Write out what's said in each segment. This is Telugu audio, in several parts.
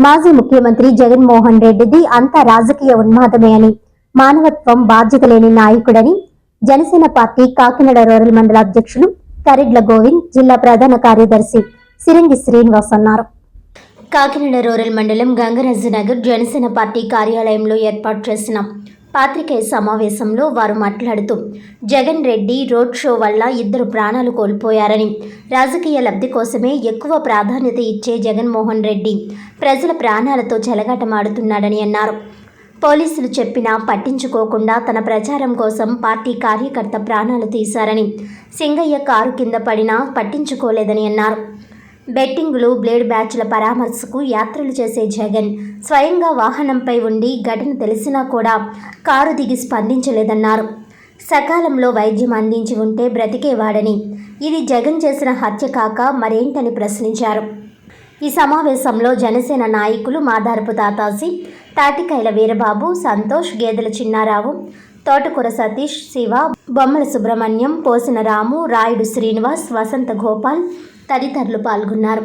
మాజీ ముఖ్యమంత్రి జగన్మోహన్ రెడ్డిది అంతా రాజకీయ ఉన్మాదమే అని, మానవత్వం బాధ్యత లేని నాయకుడని జనసేన పార్టీ కాకినాడ రూరల్ మండల అధ్యక్షులు కరిడ్ల గోవింద్, జిల్లా ప్రధాన కార్యదర్శి సిరంగి శ్రీనివాస్ అన్నారు. కాకినాడ రూరల్ మండలం గంగరాజనగర్ జనసేన పార్టీ కార్యాలయంలో ఏర్పాటు చేసిన పాత్రికేయ సమావేశంలో వారు మాట్లాడుతూ, జగన్ రెడ్డి రోడ్ షో వల్ల 2 ప్రాణాలు కోల్పోయారని, రాజకీయ లబ్ధి కోసమే ఎక్కువ ప్రాధాన్యత ఇచ్చే జగన్మోహన్ రెడ్డి ప్రజల ప్రాణాలతో చెలగాటమాడుతున్నాడని అన్నారు. పోలీసులు చెప్పినా పట్టించుకోకుండా తన ప్రచారం కోసం పార్టీ కార్యకర్త ప్రాణాలు తీశారని, సింగయ్య కారు కింద పడినా పట్టించుకోలేదని అన్నారు. బెట్టింగులు, బ్లేడ్ బ్యాచ్ల పరామర్శకు యాత్రలు చేసే జగన్ స్వయంగా వాహనంపై ఉండి ఘటన తెలిసినా కూడా కారు దిగి స్పందించలేదన్నారు. సకాలంలో వైద్యం అందించి ఉంటే బ్రతికేవాడని, ఇది జగన్ చేసిన హత్య కాక మరేంటని ప్రశ్నించారు. ఈ సమావేశంలో జనసేన నాయకులు మాదారపు తాతాసి, తాటికాయల వీరబాబు, సంతోష్, గేదెల చిన్నారావు, తోటకూర సతీష్, శివ, బొమ్మల సుబ్రహ్మణ్యం, పోసిన రాము, రాయుడు శ్రీనివాస్, వసంత గోపాల్ తదితరులు పాల్గొన్నారు.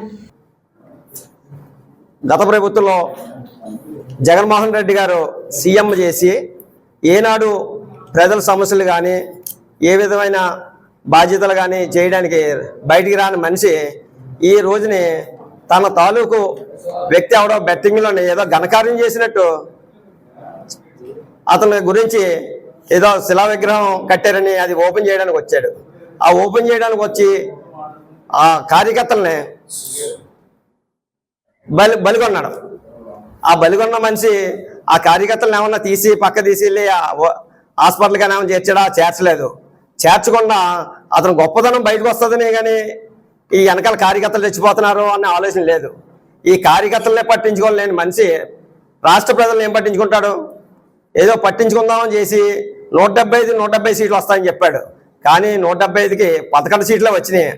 గత ప్రభుత్వంలో జగన్మోహన్ రెడ్డి గారు సీఎం చేసి ఏనాడు ప్రజల సమస్యలు కానీ ఏ విధమైన బాధ్యతలు కానీ చేయడానికి బయటికి రాని మనిషి ఈ రోజుని తన తాలూకు వ్యక్తి ఎవడో బెట్టింగ్లోనే ఏదో ఘనకార్యం చేసినట్టు అతని గురించి ఏదో శిలా విగ్రహం కట్టారని అది ఓపెన్ చేయడానికి వచ్చాడు. ఆ ఓపెన్ చేయడానికి వచ్చి ఆ కార్యకర్తల్ని బలిగొన్నాడు. ఆ బలిగొన్న మనిషి ఆ కార్యకర్తలను ఏమన్నా తీసి పక్క తీసి వెళ్ళి హాస్పిటల్కి ఏమైనా చేర్చాడా? చేర్చలేదు. చేర్చకుండా అతను గొప్పతనం బయటకు వస్తుందని కానీ ఈ వెనకాల కార్యకర్తలు చచ్చిపోతున్నారు అనే ఆలోచన లేదు. ఈ కార్యకర్తలనే పట్టించుకోలేని మనిషి రాష్ట్ర ప్రజలను ఏం పట్టించుకుంటాడు? ఏదో పట్టించుకుందామని చేసి 170 సీట్లు వస్తాయని చెప్పాడు. కానీ 175కి 11 సీట్లే వచ్చినాయి.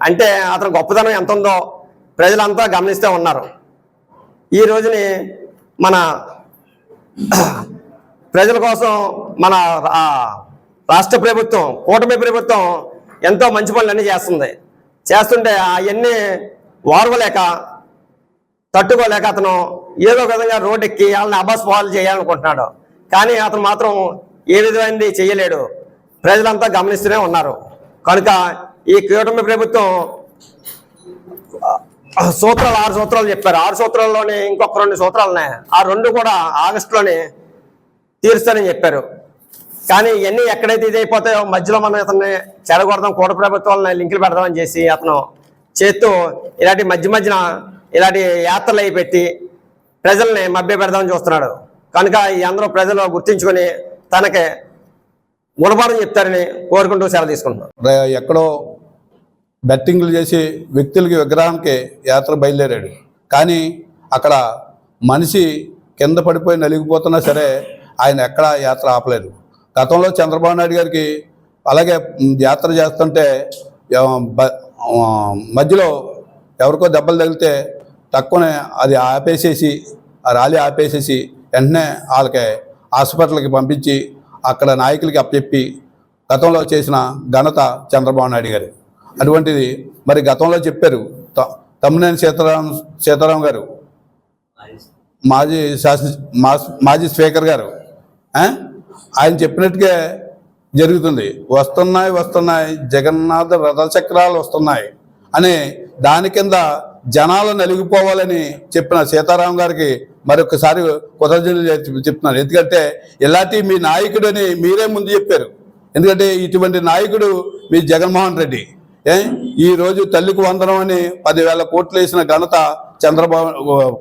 అంటే అతను గొప్పతనం ఎంత ఉందో ప్రజలంతా గమనిస్తూ ఉన్నారు. ఈ రోజుని మన ప్రజల కోసం మన రాష్ట్ర ప్రభుత్వం, కూటమి ప్రభుత్వం ఎంతో మంచి పనులన్నీ చేస్తుంటే అవన్నీ ఓర్వలేక తట్టుకోలేక అతను ఏదో విధంగా రోడ్డు ఎక్కి వాళ్ళని అబాస్ పాలు చేయాలనుకుంటున్నాడు. కానీ అతను మాత్రం ఏ విధమైనది చేయలేడు. ప్రజలంతా గమనిస్తూనే ఉన్నారు. కనుక ఈ కూటమి ప్రభుత్వం సూత్రాలు 6 సూత్రాలు చెప్పారు. 6 సూత్రాల్లోనే ఇంకొక 2 సూత్రాలు ఉన్నాయి. ఆ 2 కూడా ఆగస్టులోనే తీరుస్తానని చెప్పారు. కానీ ఇవన్నీ ఎక్కడైతే ఇదైపోతాయో మధ్యలో మనం అతన్ని చెడగొడదాం, కూట ప్రభుత్వాలను లింకులు పెడదామని చేసి అతను చేస్తూ ఇలాంటి మధ్యన ఇలాంటి యాత్రలు అయి పెట్టి ప్రజల్ని మభ్య పెడదామని చూస్తున్నాడు. కనుక ఈ అందరూ ప్రజలు గుర్తించుకొని తనకి గుణపాఠం చెప్తారని కోరుకుంటూ సెలవు తీసుకుంటున్నాం. ఎక్కడో బెట్టింగ్లు చేసి వ్యక్తులకి విగ్రహానికి యాత్ర బయలుదేరాడు. కానీ అక్కడ మనిషి కింద పడిపోయి నలిగిపోతున్నా సరే ఆయన ఎక్కడ యాత్ర ఆపలేదు. గతంలో చంద్రబాబు నాయుడు గారికి అలాగే యాత్ర చేస్తుంటే మధ్యలో ఎవరికో దెబ్బలు తగిలితే తక్కువనే అది ఆపేసేసి, ఆ ర్యాలీ ఆపేసేసి వెంటనే వాళ్ళకి హాస్పిటల్కి పంపించి అక్కడ నాయకులకి అప్పచెప్పి గతంలో చేసిన ఘనత చంద్రబాబు నాయుడు గారు. అటువంటిది మరి గతంలో చెప్పారు తమ్మినేని సీతారాం గారు, మాజీ స్పీకర్ గారు, ఆయన చెప్పినట్టుగా జరుగుతుంది. వస్తున్నాయి జగన్నాథ రథచక్రాలు వస్తున్నాయి అనే దాని కింద జనాలు నలిగిపోవాలని చెప్పిన సీతారాం గారికి మరొకసారి కృతజ్ఞతలు చెప్తున్నాను. ఎందుకంటే ఇలాంటి మీ నాయకుడు అని మీరే ముందు చెప్పారు. ఎందుకంటే ఇటువంటి నాయకుడు మీ జగన్మోహన్ రెడ్డి. ఈరోజు తల్లికి వందనం అని 10,000 కోట్లు వేసిన ఘనత చంద్రబాబు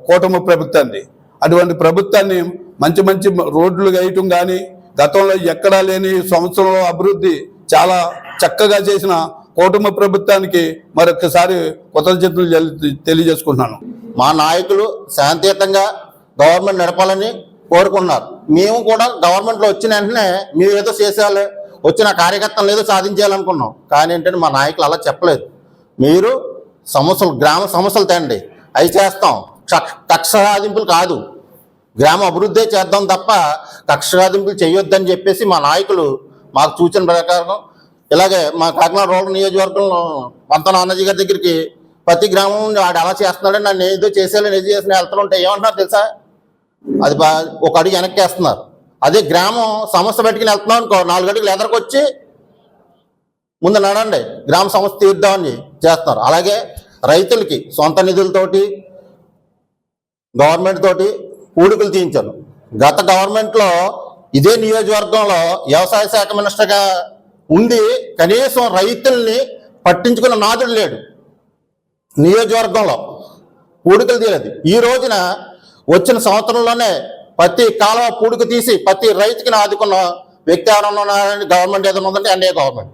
కూటమి ప్రభుత్వాన్ని. అటువంటి ప్రభుత్వాన్ని మంచి రోడ్లు వేయటం కానీ గతంలో ఎక్కడా లేని సంవత్సరంలో అభివృద్ధి చాలా చక్కగా చేసిన కూటమి ప్రభుత్వానికి మరొకసారి కృతజ్ఞతలు తెలియజేసుకుంటున్నాను. మా నాయకులు శాంతియుతంగా గవర్నమెంట్ నడపాలని కోరుకున్నారు. మేము కూడా గవర్నమెంట్లో వచ్చిన వెంటనే మేము ఏదో చేసేయాలి, వచ్చిన కార్యకర్తలు ఏదో సాధించాలనుకున్నాం. కానీ ఏంటంటే మా నాయకులు అలా చెప్పలేదు. మీరు సమస్యలు, గ్రామ సమస్యలు తేండి, అవి చేస్తాం, కక్ష సాధింపులు కాదు, గ్రామ అభివృద్ధి చేద్దాం తప్ప కక్ష సాధింపులు చేయొద్దని చెప్పేసి మా నాయకులు మాకు సూచన ప్రకారం ఇలాగే మా కాకినాడ రూరల్ నియోజకవర్గంలో పంత నాన్నజీ గారి దగ్గరికి ప్రతి గ్రామం వాడు అలా చేస్తున్నాడు, నన్ను ఏదో చేసేయాలని ఏదో చేసిన వెళ్తుంటే ఏమంటున్నారు తెలుసా, అది ఒక అడుగు వెనక్కి వేస్తున్నారు. అదే గ్రామం సమస్య పెట్టుకుని వెళ్తున్నాం అనుకో, 4 అడుగులు ఎదరికొచ్చి ముందు నడండి గ్రామ సమస్య తీర్దామని చేస్తున్నారు. అలాగే రైతులకి సొంత నిధులతోటి గవర్నమెంట్ తోటి పూడికలు తీయించాను. గత గవర్నమెంట్లో ఇదే నియోజకవర్గంలో వ్యవసాయ శాఖ మినిస్టర్గా ఉండి కనీసం రైతుల్ని పట్టించుకున్న నాదుడు లేడు. నియోజకవర్గంలో పూడికలు తీయలేదు. ఈ రోజున వచ్చిన సంవత్సరంలోనే ప్రతి కాలువ పూడిక తీసి ప్రతి రైతుకి ఆదుకున్న వ్యక్తి ఎవరన్నా గవర్నమెంట్ ఏదైనా ఉందంటే ఎన్డీఏ గవర్నమెంట్.